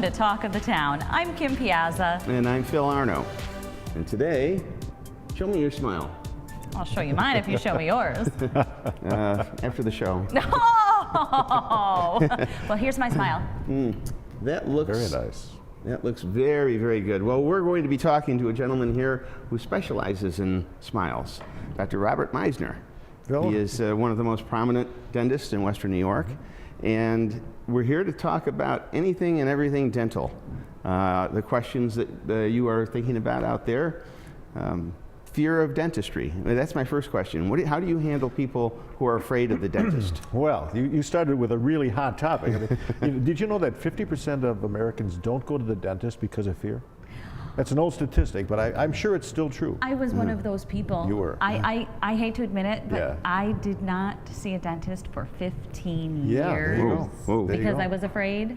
Welcome to Talk of the Town. I'm Kim Piazza. And I'm Phil Arno. And today, show me your smile. I'll show you mine if you show me yours. After the show. No! Well, here's my smile. That looks very nice. That looks very, very good. Well, we're going to be talking to a gentleman here who specializes in smiles, Dr. Robert Meisner. Phil? He is one of the most prominent dentists in Western New York, and we're here to talk about anything and everything dental. The questions that you are thinking about out there. Fear of dentistry. That's my first question. How do you handle people who are afraid of the dentist? Well, you started with a really hot topic. I mean, did you know that 50% of Americans don't go to the dentist because of fear? That's an old statistic, but I'm sure it's still true. I was one of those people. You were. I hate to admit it, but Yeah. I did not see a dentist for 15 Yeah, years. there you go. Whoa. There you Because go. I was afraid.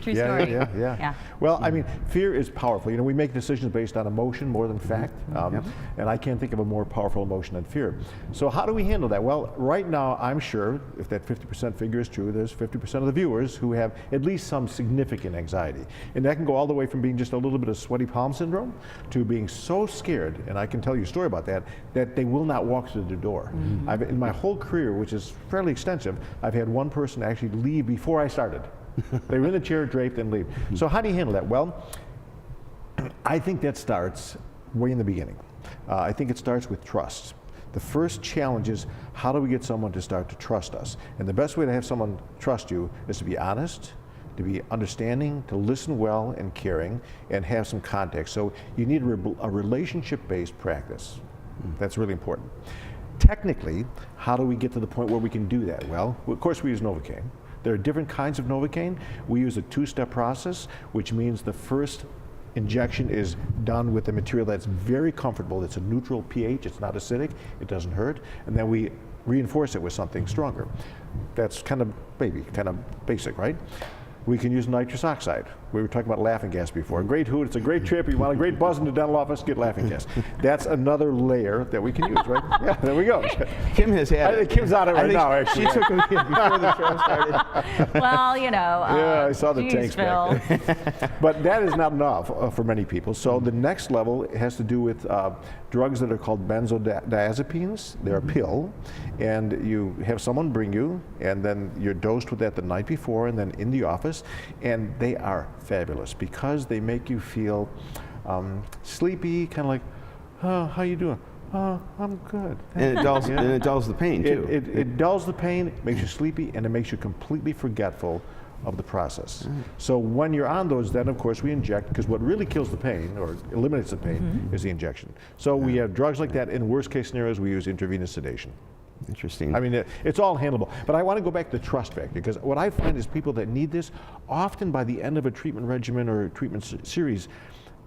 True Yeah, story. yeah. Well, I mean, fear is powerful. You know, we make decisions based on emotion more than fact, and I can't think of a more powerful emotion than fear. So how do we handle that? Well, right now, I'm sure if that 50% figure is true, there's 50% of the viewers who have at least some significant anxiety. And that can go all the way from being just a little bit of sweaty palm syndrome to being so scared, and I can tell you a story about that, that they will not walk through the door. In my whole career, which is fairly extensive, I've had one person actually leave before I started. They were in the chair, draped, and leave. So how do you handle that? Well, I think that starts way in the beginning. I think it starts with trust. The first challenge is, how do we get someone to start to trust us? And the best way to have someone trust you is to be honest, to be understanding, to listen well and caring, and have some context. So you need a relationship-based practice. That's really important. Technically, how do we get to the point where we can do that? Well, of course we use Novocaine. There are different kinds of Novocaine. We use a two-step process, which means the first injection is done with a material that's very comfortable. It's a neutral pH, it's not acidic, it doesn't hurt, and then we reinforce it with something stronger. That's kind of basic, right? We can use nitrous oxide. We were talking about laughing gas before. A great hoot, it's a great trip. You want a great buzz in the dental office, get laughing gas. That's another layer that we can use, right? Yeah, there we go. Kim has had it. Kim's on it right now, actually. She took it before the show started. Well, you know. Yeah, I saw the geez, tanks back Phil. there. But that is not enough for many people. So the next level has to do with drugs that are called benzodiazepines. They're a pill, and you have someone bring you, and then you're dosed with that the night before, and then in the office, and they are fabulous because they make you feel sleepy, kind of like, oh, how you doing? Oh, I'm good. And it dulls the pain, too. It dulls the pain, makes you sleepy, and it makes you completely forgetful of the process. So when you're on those, then of course we inject, because what really kills the pain or eliminates the pain is the injection. So we have drugs like that. In worst case scenarios, we use intravenous sedation. Interesting. I mean, it's all handleable. But I want to go back to the trust factor, because what I find is people that need this, often by the end of a treatment regimen or a treatment series,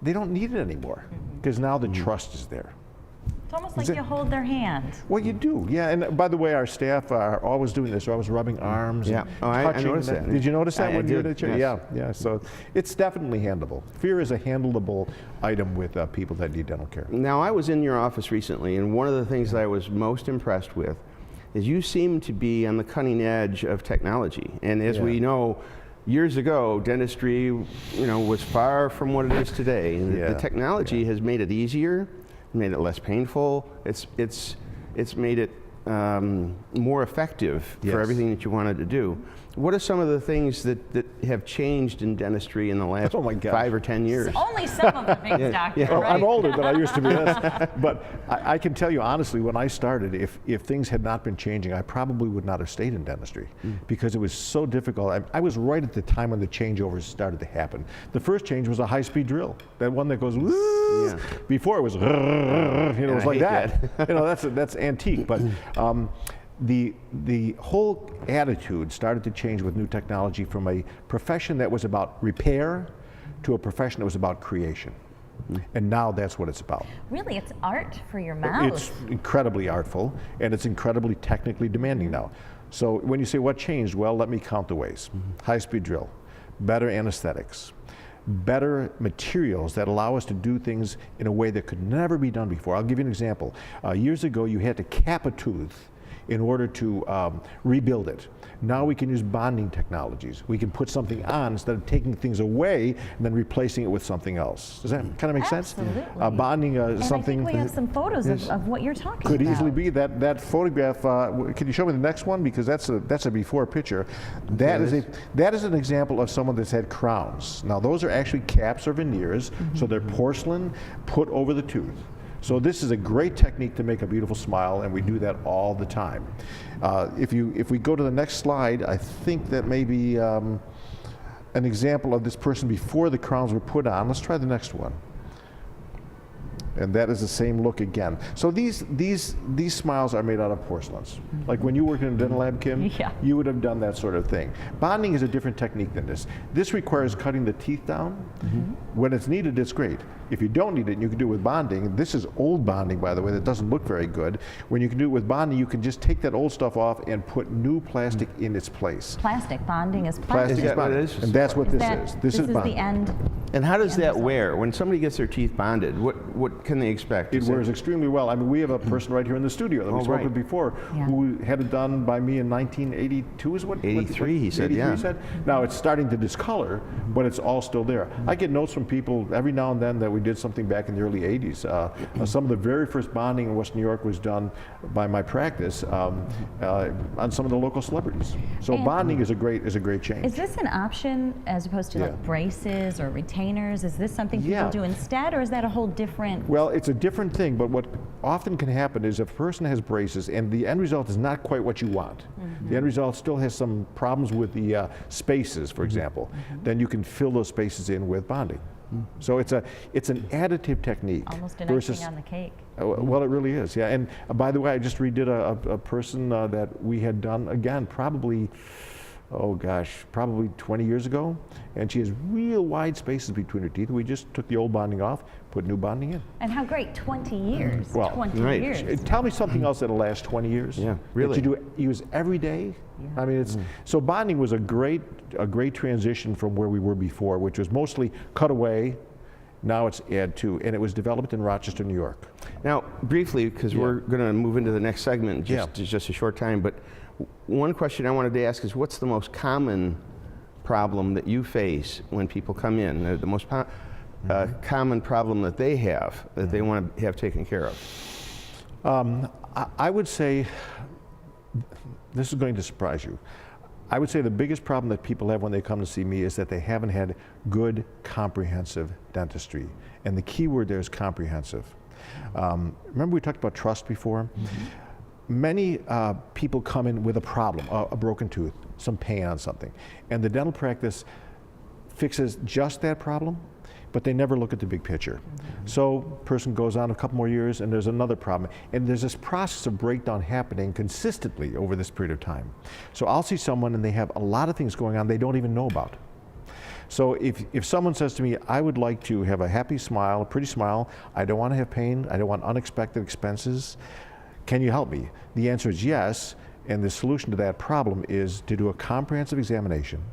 they don't need it anymore, because now the trust is there. It's almost like you hold their hand. Well, you do, yeah. And by the way, our staff are always doing this. They're always rubbing arms. Yeah. And I touching. noticed that. Did you notice that I when you were did, at the chair? yes. Yeah. So it's definitely handleable. Fear is a handleable item with people that need dental care. Now, I was in your office recently, and one of the things that I was most impressed with is you seem to be on the cutting edge of technology. And as we know, years ago, dentistry, was far from what it is today. And the technology has made it easier, made it less painful. It's made it more effective for everything that you wanted to do. What are some of the things that have changed in dentistry in the last 5 or 10 years? Only some of the things, Doctor. Well, Right? I'm older than I used to be, but I can tell you honestly, when I started, if things had not been changing, I probably would not have stayed in dentistry because it was so difficult. I was right at the time when the changeovers started to happen. The first change was a high-speed drill, that one that goes. Before it was, it was like that. That's antique, but. The whole attitude started to change with new technology from a profession that was about repair to a profession that was about creation. And now that's what it's about. Really, it's art for your mouth. It's incredibly artful, and it's incredibly technically demanding now. So when you say what changed, well, let me count the ways. High-speed drill, better anesthetics, better materials that allow us to do things in a way that could never be done before. I'll give you an example. Years ago, you had to cap a tooth in order to rebuild it. Now we can use bonding technologies. We can put something on instead of taking things away and then replacing it with something else. Does that kind of make sense? Absolutely. Bonding and something. I think we have some photos of what you're talking Could about. easily be that photograph. Can you show me the next one, because that's a before picture. That is an example of someone that's had crowns. Now those are actually caps or veneers, so they're porcelain put over the tooth. So this is a great technique to make a beautiful smile, and we do that all the time. If we go to the next slide, I think that may be an example of this person before the crowns were put on. Let's try the next one. And that is the same look again. So these smiles are made out of porcelains. Like when you worked in a dental lab, Kim, Yeah. you would have done that sort of thing. Bonding is a different technique than this. This requires cutting the teeth down. When it's needed, it's great. If you don't need it, you can do it with bonding. This is old bonding, by the way, that doesn't look very good. When you can do it with bonding, you can just take that old stuff off and put new plastic in its place. Plastic bonding is Plastic plastic. is Is that what bonding. it is? And that's what this That- is. This is bonding. the end. And how does Yeah, that there's wear? When somebody gets their teeth bonded, what can they expect? It Is wears extremely well. I mean, we have a person right here in the studio that we Oh, spoke right. with before, Yeah. who had it done by me in 1982. Is what? 83, he said, 83, yeah. he said. Now it's starting to discolor, but it's all still there. I get notes from people every now and then that we did something back in the early 80s. Some of the very first bonding in West New York was done by my practice on some of the local celebrities. So And- bonding is a great change. Is this an option as opposed to Yeah. like braces or retainers? Is this something people Yeah. do instead, or is that a whole different? Well, it's a different thing, but what often can happen is if a person has braces and the end result is not quite what you want, the end result still has some problems with the spaces, for example, then you can fill those spaces in with bonding. So it's an additive technique. Almost an versus, icing on the cake. well, it really is, yeah. And by the way, I just redid a person that we had done, again, probably 20 years ago, and she has real wide spaces between her teeth. We just took the old bonding off, put new bonding in. And how great, 20 years. Well, 20 right. years. Tell me something else that'll last 20 years. Yeah, really. That you use every day. I mean, it's so bonding was a great transition from where we were before, which was mostly cut away. Now it's add to, and it was developed in Rochester, New York. Now, briefly, because we're going to move into the next segment in just a short time, but one question I wanted to ask is, what's the most common problem that you face when people come in? The most common problem that they have, that they want to have taken care of? I would say, this is going to surprise you. I would say the biggest problem that people have when they come to see me is that they haven't had good comprehensive dentistry. And the key word there is comprehensive. Remember we talked about trust before? Many people come in with a problem, a broken tooth, some pain on something. And the dental practice fixes just that problem, but they never look at the big picture. So person goes on a couple more years and there's another problem. And there's this process of breakdown happening consistently over this period of time. So I'll see someone and they have a lot of things going on they don't even know about. So if someone says to me, I would like to have a happy smile, a pretty smile, I don't want to have pain, I don't want unexpected expenses, can you help me? The answer is yes, and the solution to that problem is to do a comprehensive examination,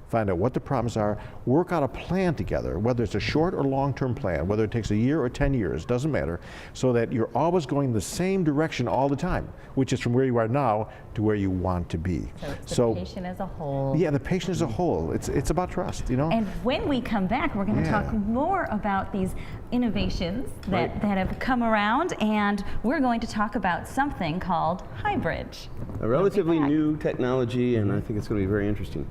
find out what the problems are, work out a plan together, whether it's a short or long-term plan, whether it takes a year or 10 years, doesn't matter, so that you're always going the same direction all the time, which is from where you are now to where you want to be. So it's the patient as a whole. Yeah, the patient as a whole. It's about trust, you know? And when we come back, we're going to talk more about these innovations that have come around, and we're going to talk about something called HighBridge. A relatively new technology, and I think it's going to be very interesting.